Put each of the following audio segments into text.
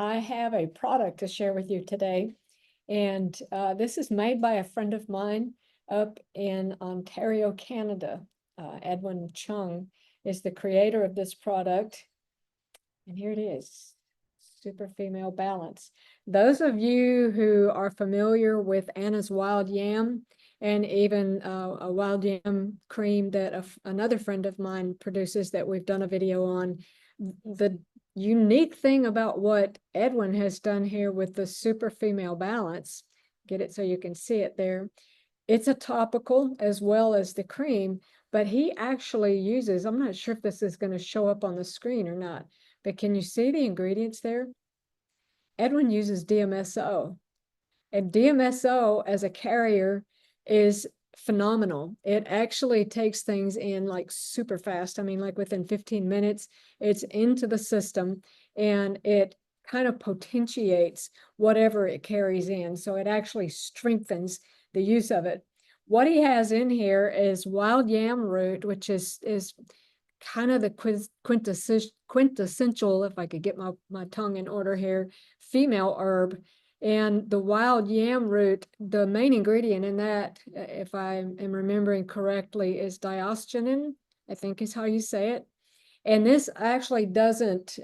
I have a product to share with you today. And this is made by a friend of mine up in Ontario, Canada. Edwin Chung is the creator of this product. And here it is, Super Female Balance. Those of you who are familiar with Anna's Wild Yam and even a wild yam cream that another friend of mine produces that we've done a video on, the unique thing about what Edwin has done here with the Super Female Balance, get it so you can see it there. It's a topical as well as the cream, but he actually uses, I'm not sure if this is going to show up on the screen or not, but can you see the ingredients there? Edwin uses DMSO, and DMSO as a carrier is phenomenal. It actually takes things in like super fast. I mean, like within 15 minutes, it's into the system and it kind of potentiates whatever it carries in. So it actually strengthens the use of it. What he has in here is wild yam root, which is kind of the quintessential, if I could get my tongue in order here, female herb. And the wild yam root, the main ingredient in that, if I am remembering correctly, is diosgenin, I think is how you say it. And this actually doesn't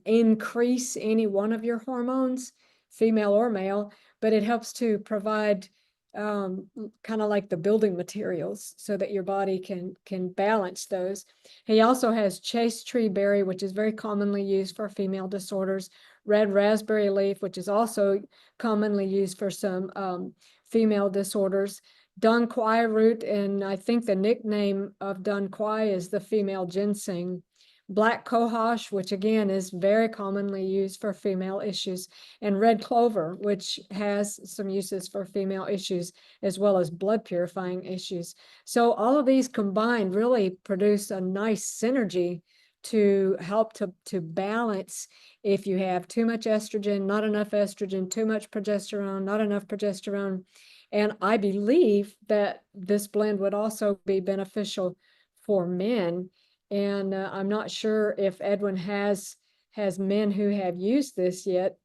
increase any one of your hormones, female or male, but it helps to provide kind of like the building materials so that your body can balance those. He also has chaste tree berry, which is very commonly used for female disorders, red raspberry leaf, which is also commonly used for some female disorders, dun quai root, and I think the nickname of dun quai is the female ginseng, black cohosh, which again is very commonly used for female issues, and red clover, which has some uses for female issues as well as blood purifying issues. So all of these combined really produce a nice synergy to help to balance if you have too much estrogen, not enough estrogen, too much progesterone, not enough progesterone. And I believe that this blend would also be beneficial for men. And I'm not sure if Edwin has men who have used this yet,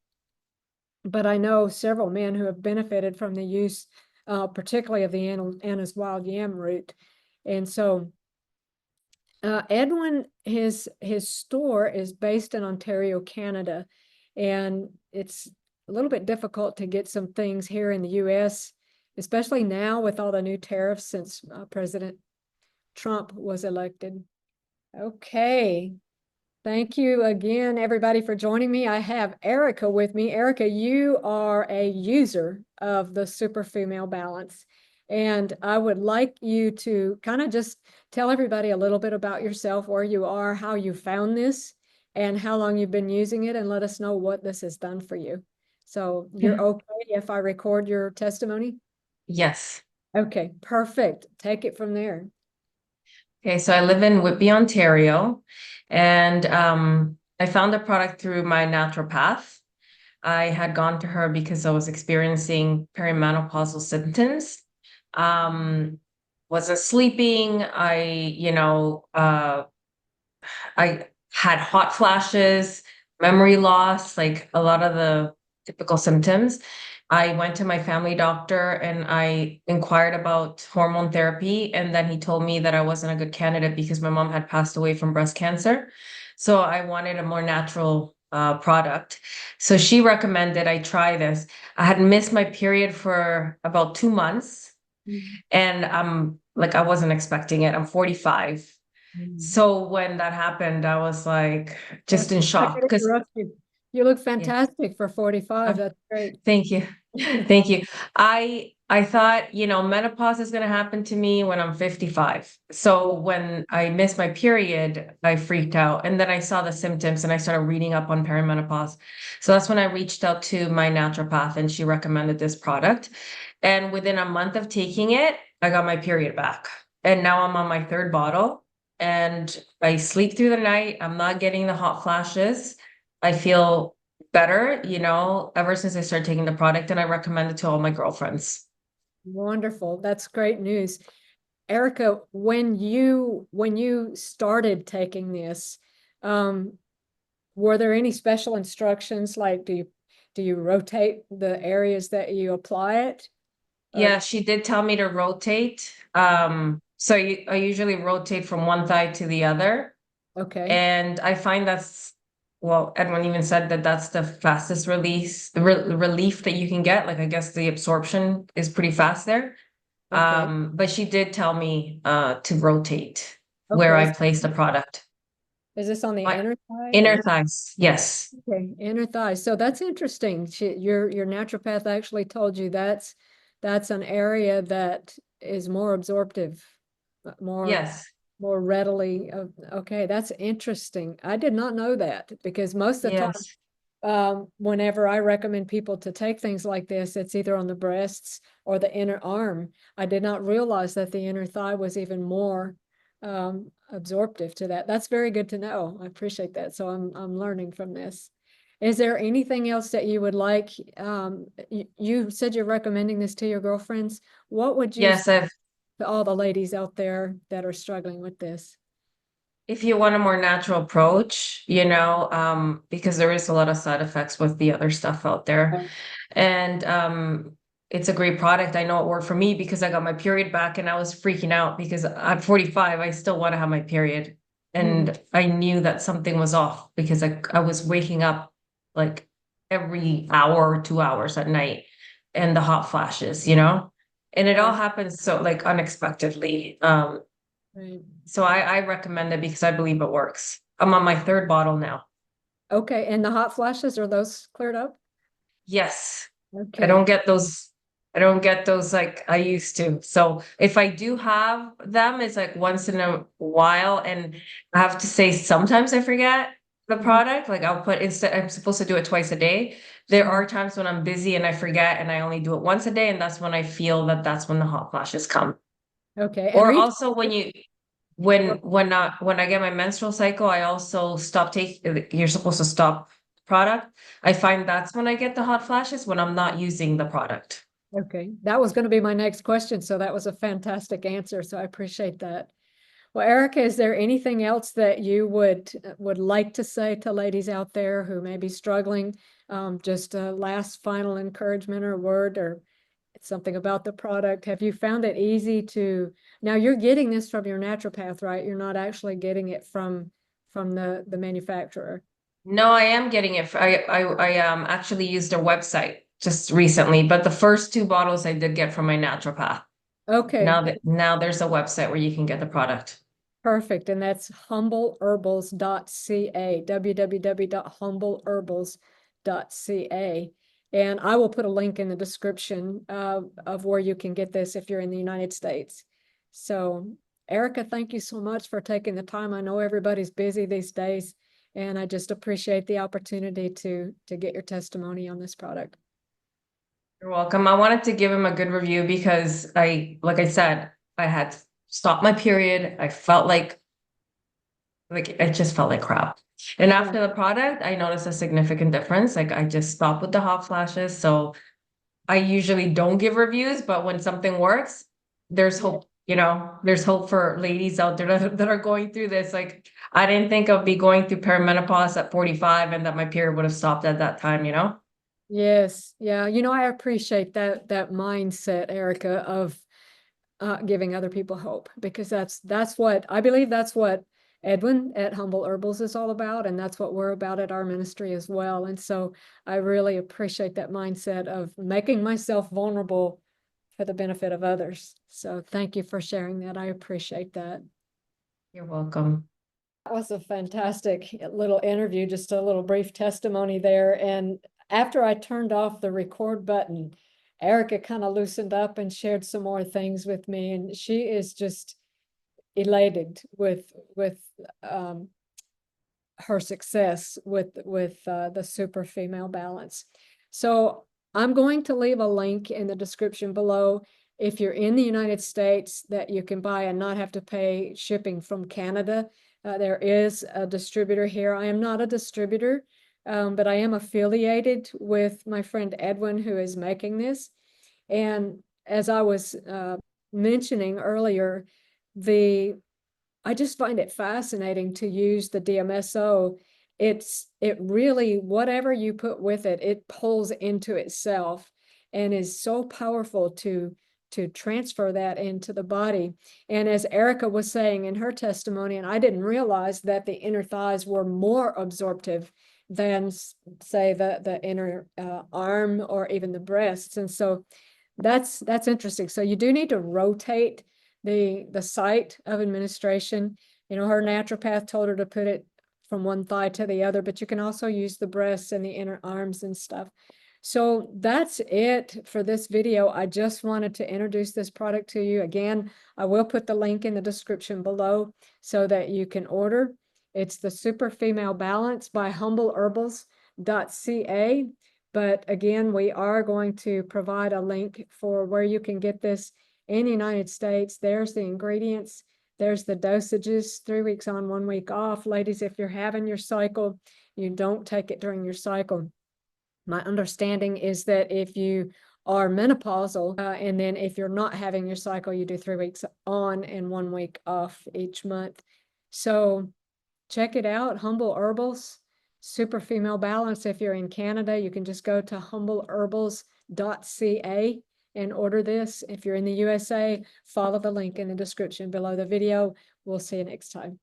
but I know several men who have benefited from the use, particularly of the Anna's Wild Yam root. And so Edwin, his store is based in Ontario, Canada, and it's a little bit difficult to get some things here in the US, especially now with all the new tariffs since President Trump was elected. Okay. Thank you again, everybody, for joining me. I have Erica with me. Erica, you are a user of the Super Female Balance, and I would like you to kind of just tell everybody a little bit about yourself, where you are, how you found this, and how long you've been using it, and let us know what this has done for you. So you're okay if I record your testimony? Yes. Okay, perfect. Take it from there. Okay, so I live in Whitby, Ontario, and I found the product through my naturopath. I had gone to her because I was experiencing perimenopausal symptoms. Wasn't sleeping. I had hot flashes, memory loss, like a lot of the typical symptoms. I went to my family doctor and I inquired about hormone therapy. And then he told me that I wasn't a good candidate because my mom had passed away from breast cancer. So I wanted a more natural product. So she recommended I try this. I had missed my period for about 2 months. And I wasn't expecting it. I'm 45. So when that happened, I was like just in I shock could because interrupt you. You look yeah. fantastic for 45. That's great. Thank you. Thank you. I thought, menopause is going to happen to me when I'm 55. So when I missed my period, I freaked out. And then I saw the symptoms and I started reading up on perimenopause. So that's when I reached out to my naturopath and she recommended this product. And within a month of taking it, I got my period back. And now I'm on my third bottle and I sleep through the night. I'm not getting the hot flashes. I feel better, ever since I started taking the product, and I recommend it to all my girlfriends. Wonderful. That's great news. Erica, when you started taking this, um, were there any special instructions? Like, do you rotate the areas that you apply it? Yeah, she did tell me to rotate. So I usually rotate from one thigh to the other. Okay, And I find well, Edwin even said that that's the fastest release, relief that you can get. Like, I guess the absorption is pretty fast there. okay, But she did tell me to rotate where okay. I place the product. Is this on the My inner thigh inner or? thighs, yes. Okay, inner thigh. So that's interesting. Your naturopath actually told you that's an area that is more absorptive, more Yes. more readily. Okay, that's interesting. I did not know that because most of the time, Yes. whenever I recommend people to take things like this, it's either on the breasts or the inner arm. I did not realize that the inner thigh was even more absorptive to that. That's very good to know. I appreciate that. So I'm learning from this. Is there anything else that you would like? You said you're recommending this to your girlfriends. What would you say Yes, I've to all the ladies out there that are struggling with this? if you want a more natural approach, because there is a lot of side effects with the other stuff out there. And it's a great product. I know it worked for me because I got my period back and I was freaking out because I'm 45, I still want to have my period. Mhm. And I knew that something was off because I was waking up like every hour or 2 hours at night and the hot flashes. And it all Right, happens so like unexpectedly. right. So I recommend it because I believe it works. I'm on my third bottle now. Okay, and the hot flashes, are those cleared up? Yes. I Okay, don't get those. I don't get those like I used to. So if I do have them, it's like once in a while. And I have to say, sometimes I forget the mhm, product. Like I'll put instead, I'm supposed to do it twice a day. There mhm. are times when I'm busy and I forget and I only do it once a day. And that's when I feel that that's when the hot flashes come. Okay, and are Or you? also when I get my menstrual cycle, I also stop taking, you're supposed to stop product. I find that's when I get the hot flashes when I'm not using the product. Okay, that was going to be my next question, so that was a fantastic answer, so I appreciate that. Well, Erica, is there anything else that you would like to say to ladies out there who may be struggling? Just a last final encouragement or word or something about the product. Have you found it easy to, now you're getting this from your naturopath, right? You're not actually getting it from the manufacturer. No, I am getting it. I actually used their website just recently, but the first two bottles I did get from my naturopath. Okay, Now there's a website where you can get the product. perfect. And that's humbleherbals.ca, www.humbleherbals.ca. And I will put a link in the description of where you can get this if you're in the United States. So, Erica, thank you so much for taking the time. I know everybody's busy these days, and I just appreciate the opportunity to get your testimony on this product. You're welcome. I wanted to give him a good review because like I said, I had stopped my period. I felt like it just felt like crap. And Yeah. after the product, I noticed a significant difference. Like I just stopped with the hot flashes. So I usually don't give reviews, but when something works, there's Yeah. hope, there's hope for ladies out there that are going through this. Like I didn't think I'd be going through perimenopause at 45 and that my period would have stopped at that time. Yes. Yeah. I appreciate that mindset, Erica, of giving other people hope because that's what I believe that's what Edwin at Humble Herbals is all about, and that's what we're about at our ministry as well. And so I really appreciate that mindset of making myself vulnerable for the benefit of others. So thank you for sharing that. I appreciate that. You're welcome. That was a fantastic little interview, just a little brief testimony there. And after I turned off the record button, Erica kind of loosened up and shared some more things with me. And she is just elated with her success with the super female balance. So I'm going to leave a link in the description below if you're in the United States that you can buy and not have to pay shipping from Canada. There is a distributor here. I am not a distributor, but I am affiliated with my friend Edwin, who is making this. And as I was mentioning earlier, the I just find it fascinating to use the DMSO it really, whatever you put with it, it pulls into itself and is so powerful to transfer that into the body. And as Erica was saying in her testimony, and I didn't realize that the inner thighs were more absorptive than, say, the inner arm or even the breasts. And so that's interesting. So you do need to rotate the site of administration. You know, her naturopath told her to put it from one thigh to the other, but you can also use the breasts and the inner arms and stuff. So that's it for this video. I just wanted to introduce this product to you. Again, I will put the link in the description below so that you can order. It's the Super Female Balance by humbleherbals.ca. But again, we are going to provide a link for where you can get this in the United States. There's the ingredients. There's the dosages, 3 weeks on, 1 week off. Ladies, if you're having your cycle, you don't take it during your cycle. My understanding is that if you are menopausal, and then if you're not having your cycle, you do 3 weeks on and 1 week off each month. So check it out, Humble Herbals, Super Female Balance. If you're in Canada, you can just go to humbleherbals.ca and order this. If you're in the USA, follow the link in the description below the video. We'll see you next time.